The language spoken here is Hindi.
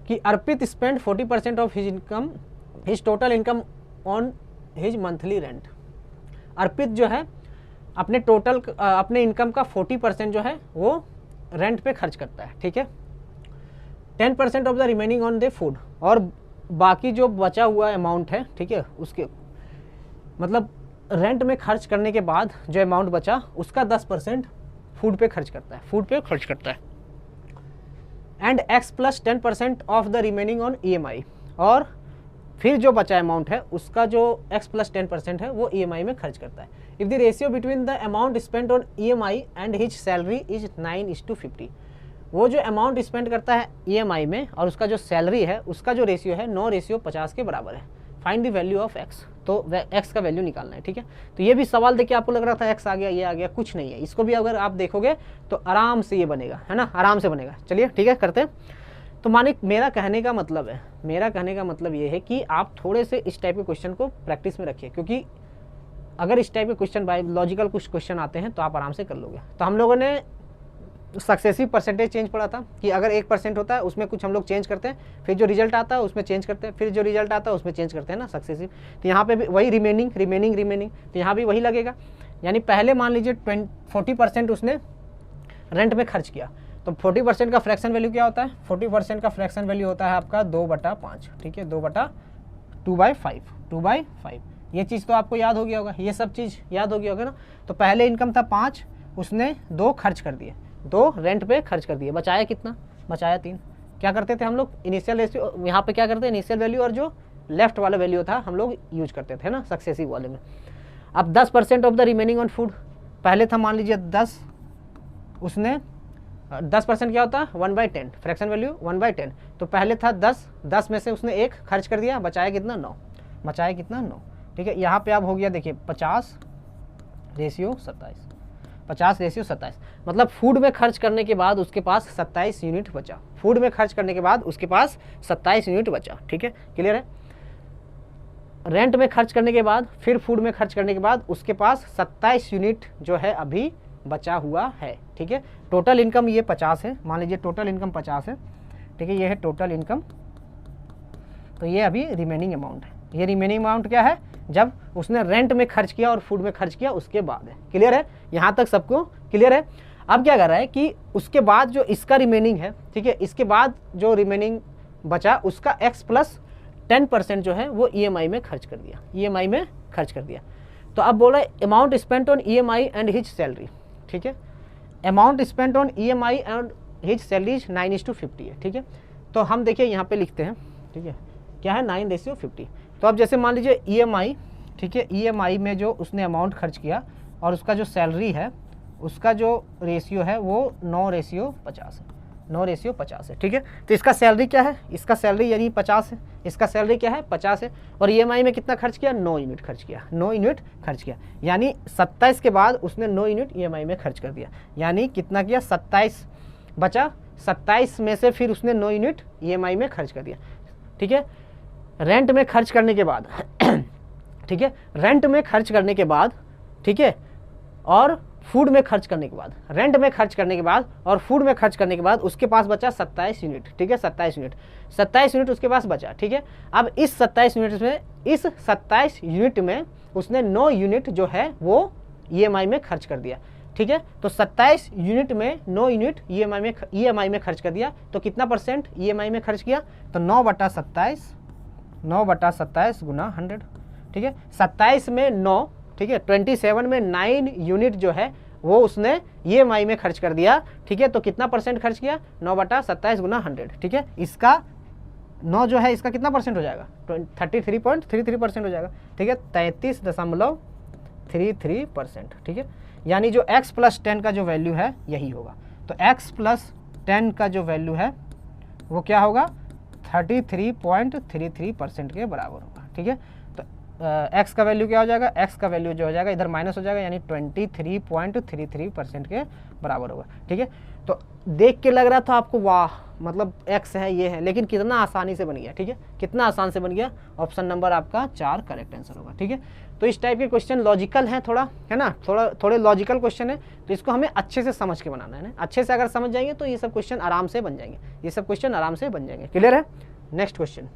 कि Arpit spend 40% of his total income on his monthly rent. Arpit जो है अपने इनकम का 40% जो है वो रेंट पे खर्च करता है, ठीक है। 10% of the remaining on the food, और बाकी जो बचा हुआ अमाउंट है, ठीक है, उसके मतलब रेंट में खर्च करने के बाद जो अमाउंट बचा उसका 10% फूड पे खर्च करता है, and x plus 10% of the remaining on EMI, और फिर जो बचा अमाउंट है उसका जो x प्लस 10% है वो EMI में खर्च करता है। If the ratio between the amount spend on EMI and his salary is 9:50, वो जो अमाउंट स्पेंड करता है EMI में और उसका जो सैलरी है उसका जो रेशियो है 9:50 के बराबर है। Find the value of x, तो x का वैल्यू निकालना है, ठीक है। तो ये भी सवाल देखिए आपको लग रहा था x आ गया, ये आ गया, कुछ नहीं है। इसको भी अगर आप देखोगे तो आराम से ये बनेगा, है ना, आराम से बनेगा। चलिए ठीक है, करते हैं। तो मानिक मेरा कहने का मतलब ये है कि आप थोड़े से इस टाइप के क्वेश्चन को प्रैक्टिस में रखिए, क्योंकि अगर इस टाइप के क्वेश्चन लॉजिकल कुछ क्वेश्चन आते हैं तो आप आराम से कर लोगे। तो हम लोगों ने सक्सेसिव परसेंटेज चेंज पढ़ा था कि अगर 1% होता है उसमें कुछ हम लोग चेंज करते हैं, फिर जो रिजल्ट आता है उसमें चेंज करते हैं, फिर जो रिजल्ट आता है उसमें चेंज करते हैं ना, सक्सेसिव। तो यहाँ पे भी वही रिमेनिंग, तो यहाँ भी वही लगेगा। यानी पहले मान लीजिए 40% उसने रेंट में खर्च किया, तो 40% का फ्रैक्शन वैल्यू क्या होता है? 40% का फ्रैक्शन वैल्यू होता है आपका 2/5, ठीक है, 2/5। ये चीज़ तो आपको याद हो गया होगा, ये सब चीज़ याद हो गया होगा ना। तो पहले इनकम था 5, उसने 2 खर्च कर दिए, 2 रेंट पे खर्च कर दिए, बचाया कितना? बचाया 3। क्या करते थे हम लोग? इनिशियल रेशियो यहाँ पे क्या करते हैं, इनिशियल वैल्यू और जो लेफ्ट वाला वैल्यू था हम लोग यूज करते थे ना सक्सेसिव वाले में। अब 10% of the remaining on food, पहले था मान लीजिए 10, उसने 10% क्या होता है? 1/10, फ्रैक्शन वैल्यू 1/10। तो पहले था 10 में से उसने 1 खर्च कर दिया, बचाया कितना? 9। ठीक है, यहाँ पे अब हो गया देखिए 50:27, मतलब फूड में खर्च करने के बाद उसके पास 27 यूनिट बचा। ठीक है, क्लियर है। रेंट में खर्च करने के बाद, फिर फूड में खर्च करने के बाद उसके पास 27 यूनिट जो है अभी बचा हुआ है, ठीक है। टोटल इनकम ये 50 है, मान लीजिए टोटल इनकम 50 है, ठीक है, ये है टोटल इनकम। तो ये अभी रिमेनिंग अमाउंट है। ये रिमेनिंग अमाउंट क्या है? जब उसने रेंट में खर्च किया और फूड में खर्च किया उसके बाद है। क्लियर है? यहाँ तक सबको क्लियर है? अब क्या कर रहा है कि उसके बाद जो इसका रिमेनिंग है, ठीक है, इसके बाद जो रिमेनिंग बचा उसका x प्लस 10% जो है वो EMI में खर्च कर दिया। तो अब बोला amount spent on EMI and his salary, ठीक है, amount spent on EMI and his salary 9:50 है, ठीक है। तो हम देखिए यहाँ पे लिखते हैं, ठीक है, क्या है? 9:50। तो अब जैसे मान लीजिए EMI, ठीक है, EMI में जो उसने अमाउंट खर्च किया और उसका जो सैलरी है उसका जो रेशियो है वो 9:50 है, ठीक है। तो इसका सैलरी क्या है? इसका सैलरी यानी 50 है, इसका सैलरी क्या है? 50 है, और EMI में कितना खर्च किया? 9 यूनिट खर्च किया, यानी 27 के बाद उसने 9 यूनिट EMI में खर्च कर दिया, यानी कितना किया? 27 बचा, 27 में से फिर उसने 9 यूनिट EMI में खर्च कर दिया, ठीक है। रेंट में खर्च करने के बाद ठीक है, रेंट में खर्च करने के बाद, ठीक है, और फूड में खर्च करने के बाद, रेंट में खर्च करने के बाद और फूड में खर्च करने के बाद उसके पास बचा 27 यूनिट, ठीक है, 27 यूनिट उसके पास बचा, ठीक है। अब इस 27 यूनिट में उसने 9 यूनिट जो है वो EMI में खर्च कर दिया, ठीक है। तो 27 यूनिट में 9 यूनिट EMI में खर्च कर दिया, तो कितना परसेंट EMI में खर्च किया? तो 9/27 गुना 100, ठीक है। 27 में 9, ठीक है, 27 में 9 यूनिट जो है वो उसने EMI में खर्च कर दिया, ठीक है। तो कितना परसेंट खर्च किया? 9/27 गुना 100, ठीक है। इसका 9 जो है इसका कितना परसेंट हो जाएगा? 33.33% हो जाएगा, ठीक है, 33.33%, ठीक है। यानी जो x प्लस 10 का जो वैल्यू है यही होगा। तो x प्लस 10 का जो वैल्यू है वो क्या होगा? 33.33% के बराबर होगा, ठीक है। तो x का वैल्यू क्या हो जाएगा? x का वैल्यू जो हो जाएगा इधर माइनस हो जाएगा, यानी 23.33% के बराबर होगा, ठीक है। तो देख के लग रहा था आपको वाह मतलब x है, ये है, लेकिन कितना आसानी से बन गया, ठीक है, कितना आसान से बन गया। ऑप्शन नंबर आपका 4 करेक्ट आंसर होगा, ठीक है। तो इस टाइप के क्वेश्चन लॉजिकल हैं थोड़ा, है ना, थोड़े लॉजिकल क्वेश्चन है, तो इसको हमें अच्छे से समझ के बनाना है ना। अच्छे से अगर समझ जाएंगे तो ये सब क्वेश्चन आराम से बन जाएंगे, ये सब क्वेश्चन आराम से बन जाएंगे। क्लियर है। Next question.